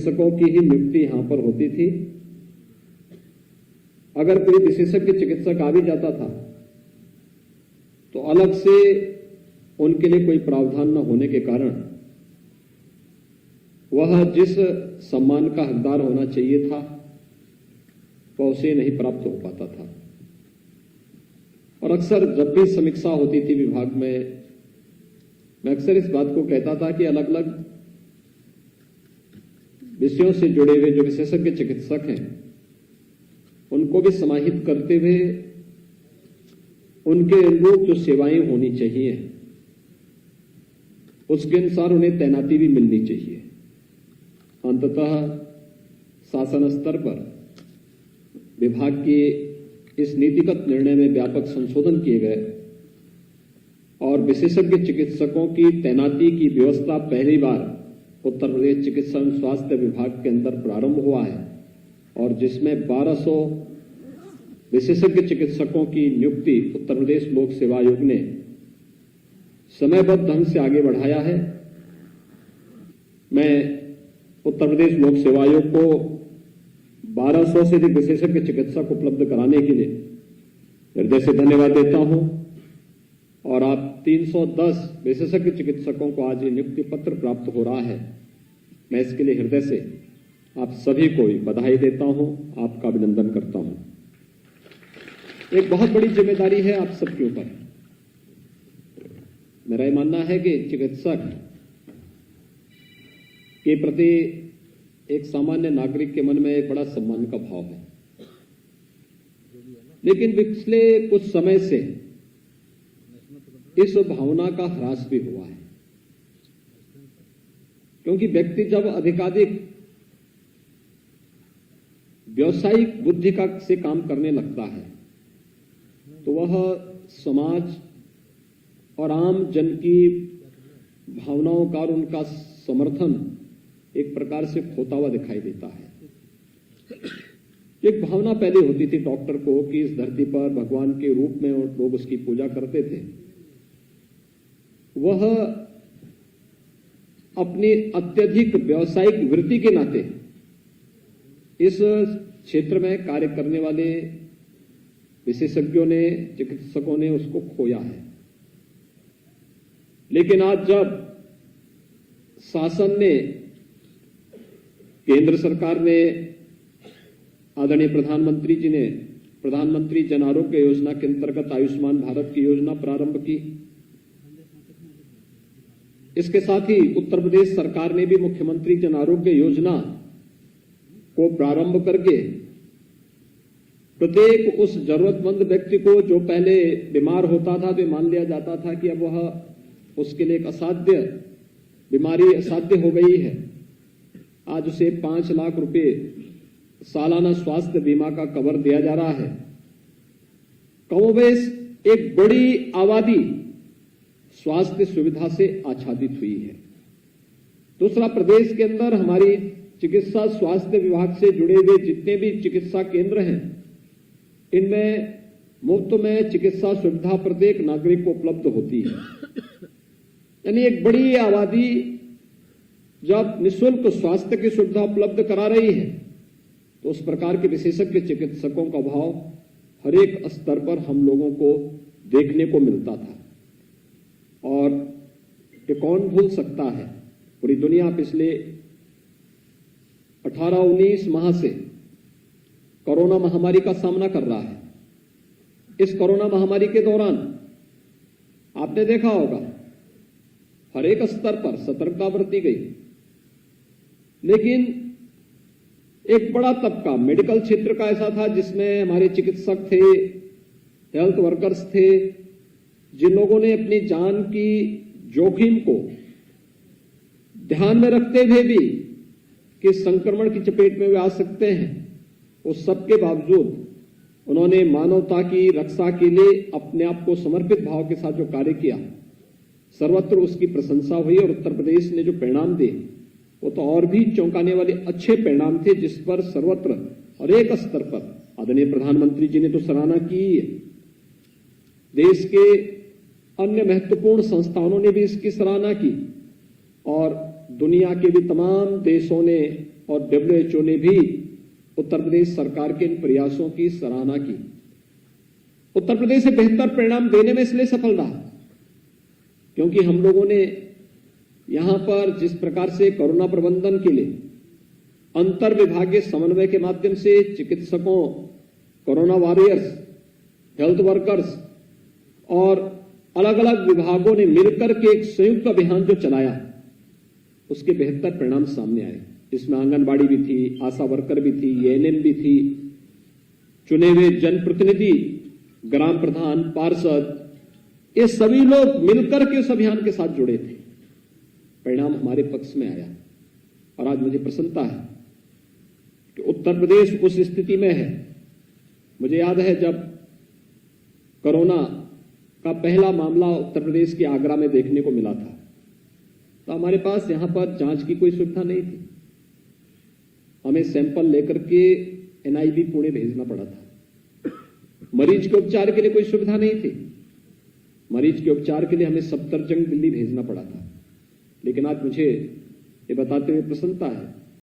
चिकित्सकों की ही नियुक्ति यहां पर होती थी। अगर कोई विशेषज्ञ चिकित्सक आ भी जाता था तो अलग से उनके लिए कोई प्रावधान न होने के कारण वह जिस सम्मान का हकदार होना चाहिए था वह उसे नहीं प्राप्त हो पाता था। और अक्सर जब भी समीक्षा होती थी विभाग में, मैं अक्सर इस बात को कहता था कि अलग अलग विषयों से जुड़े हुए जो विशेषज्ञ चिकित्सक हैं उनको भी समाहित करते हुए उनके अनुरूप जो सेवाएं होनी चाहिए उसके अनुसार उन्हें तैनाती भी मिलनी चाहिए। अंततः शासन स्तर पर विभाग के इस नीतिगत निर्णय में व्यापक संशोधन किए गए और विशेषज्ञ चिकित्सकों की तैनाती की व्यवस्था पहली बार उत्तर प्रदेश चिकित्सा एवं स्वास्थ्य विभाग के अंदर प्रारंभ हुआ है और जिसमें 1200 विशेषज्ञ चिकित्सकों की नियुक्ति उत्तर प्रदेश लोक सेवा आयोग ने समयबद्ध ढंग से आगे बढ़ाया है। मैं उत्तर प्रदेश लोक सेवा आयोग को 1200 से अधिक विशेषज्ञ चिकित्सक उपलब्ध कराने के लिए हृदय से धन्यवाद देता हूं और आप 310 विशेषज्ञ चिकित्सकों को आज ये नियुक्ति पत्र प्राप्त हो रहा है। मैं इसके लिए हृदय से आप सभी को बधाई देता हूं, आपका अभिनंदन करता हूं। एक बहुत बड़ी जिम्मेदारी है आप सबके ऊपर। मेरा यह मानना है कि चिकित्सक के प्रति एक सामान्य नागरिक के मन में एक बड़ा सम्मान का भाव है, लेकिन पिछले कुछ समय से इस भावना का ह्रास भी हुआ है, क्योंकि व्यक्ति जब अधिकाधिक व्यावसायिक बुद्धि का से काम करने लगता है तो वह समाज और आम जन की भावनाओं का और उनका समर्थन एक प्रकार से खोता हुआ दिखाई देता है। एक भावना पहले होती थी डॉक्टर को कि इस धरती पर भगवान के रूप में लोग उसकी पूजा करते थे। वह अपनी अत्यधिक व्यावसायिक वृत्ति के नाते इस क्षेत्र में कार्य करने वाले विशेषज्ञों ने, चिकित्सकों ने उसको खोया है। लेकिन आज जब शासन ने, केंद्र सरकार ने, आदरणीय प्रधानमंत्री जी ने प्रधानमंत्री जन आरोग्य योजना के अंतर्गत आयुष्मान भारत की योजना प्रारंभ की, इसके साथ ही उत्तर प्रदेश सरकार ने भी मुख्यमंत्री जन आरोग्य योजना को प्रारंभ करके प्रत्येक उस जरूरतमंद व्यक्ति को जो पहले बीमार होता था तो मान लिया जाता था कि अब वह उसके लिए एक असाध्य बीमारी असाध्य हो गई है, आज उसे 5 लाख रुपए सालाना स्वास्थ्य बीमा का कवर दिया जा रहा है। कमोबेश एक बड़ी आबादी स्वास्थ्य सुविधा से आच्छादित हुई है। दूसरा, प्रदेश के अंदर हमारी चिकित्सा स्वास्थ्य विभाग से जुड़े हुए जितने भी चिकित्सा केंद्र हैं इनमें मुफ्त में चिकित्सा सुविधा प्रत्येक नागरिक को उपलब्ध होती है। यानी एक बड़ी आबादी जब निःशुल्क स्वास्थ्य की सुविधा उपलब्ध करा रही है तो उस प्रकार के विशेषज्ञ चिकित्सकों का भाव हर एक स्तर पर हम लोगों को देखने को मिलता था। और ये कौन भूल सकता है, पूरी दुनिया पिछले 18-19 माह से कोरोना महामारी का सामना कर रहा है। इस कोरोना महामारी के दौरान आपने देखा होगा हर एक स्तर पर सतर्कता बरती गई, लेकिन एक बड़ा तबका मेडिकल क्षेत्र का ऐसा था जिसमें हमारे चिकित्सक थे, हेल्थ वर्कर्स थे, जिन लोगों ने अपनी जान की जोखिम को ध्यान में रखते हुए भी कि संक्रमण की चपेट में वे आ सकते हैं, उस सबके बावजूद उन्होंने मानवता की रक्षा के लिए अपने आप को समर्पित भाव के साथ जो कार्य किया, सर्वत्र उसकी प्रशंसा हुई। और उत्तर प्रदेश ने जो परिणाम दिए वो तो और भी चौंकाने वाले अच्छे परिणाम थे, जिस पर सर्वत्र और एक स्तर पर आदरणीय प्रधानमंत्री जी ने तो सराहना की है। देश के अन्य महत्वपूर्ण संस्थानों ने भी इसकी सराहना की और दुनिया के भी तमाम देशों ने और WHO ने भी उत्तर प्रदेश सरकार के इन प्रयासों की सराहना की। उत्तर प्रदेश से बेहतर परिणाम देने में इसलिए सफल रहा क्योंकि हम लोगों ने यहां पर जिस प्रकार से कोरोना प्रबंधन के लिए अंतर विभागीय समन्वय के माध्यम से चिकित्सकों, कोरोना वॉरियर्स, हेल्थ वर्कर्स और अलग अलग विभागों ने मिलकर के एक संयुक्त अभियान जो चलाया, उसके बेहतर परिणाम सामने आए। इसमें आंगनबाड़ी भी थी, आशा वर्कर भी थी, ANM भी थी, चुने हुए जनप्रतिनिधि, ग्राम प्रधान, पार्षद, ये सभी लोग मिलकर के उस अभियान के साथ जुड़े थे। परिणाम हमारे पक्ष में आया और आज मुझे प्रसन्नता है कि उत्तर प्रदेश उस स्थिति में है। मुझे याद है जब कोरोना का पहला मामला उत्तर प्रदेश के आगरा में देखने को मिला था, तो हमारे पास यहां पर जांच की कोई सुविधा नहीं थी। हमें सैंपल लेकर के NIB पुणे भेजना पड़ा था। मरीज के उपचार के लिए कोई सुविधा नहीं थी। मरीज के उपचार के लिए हमें सफदरजंग दिल्ली भेजना पड़ा था। लेकिन आज मुझे ये बताते हुए प्रसन्नता है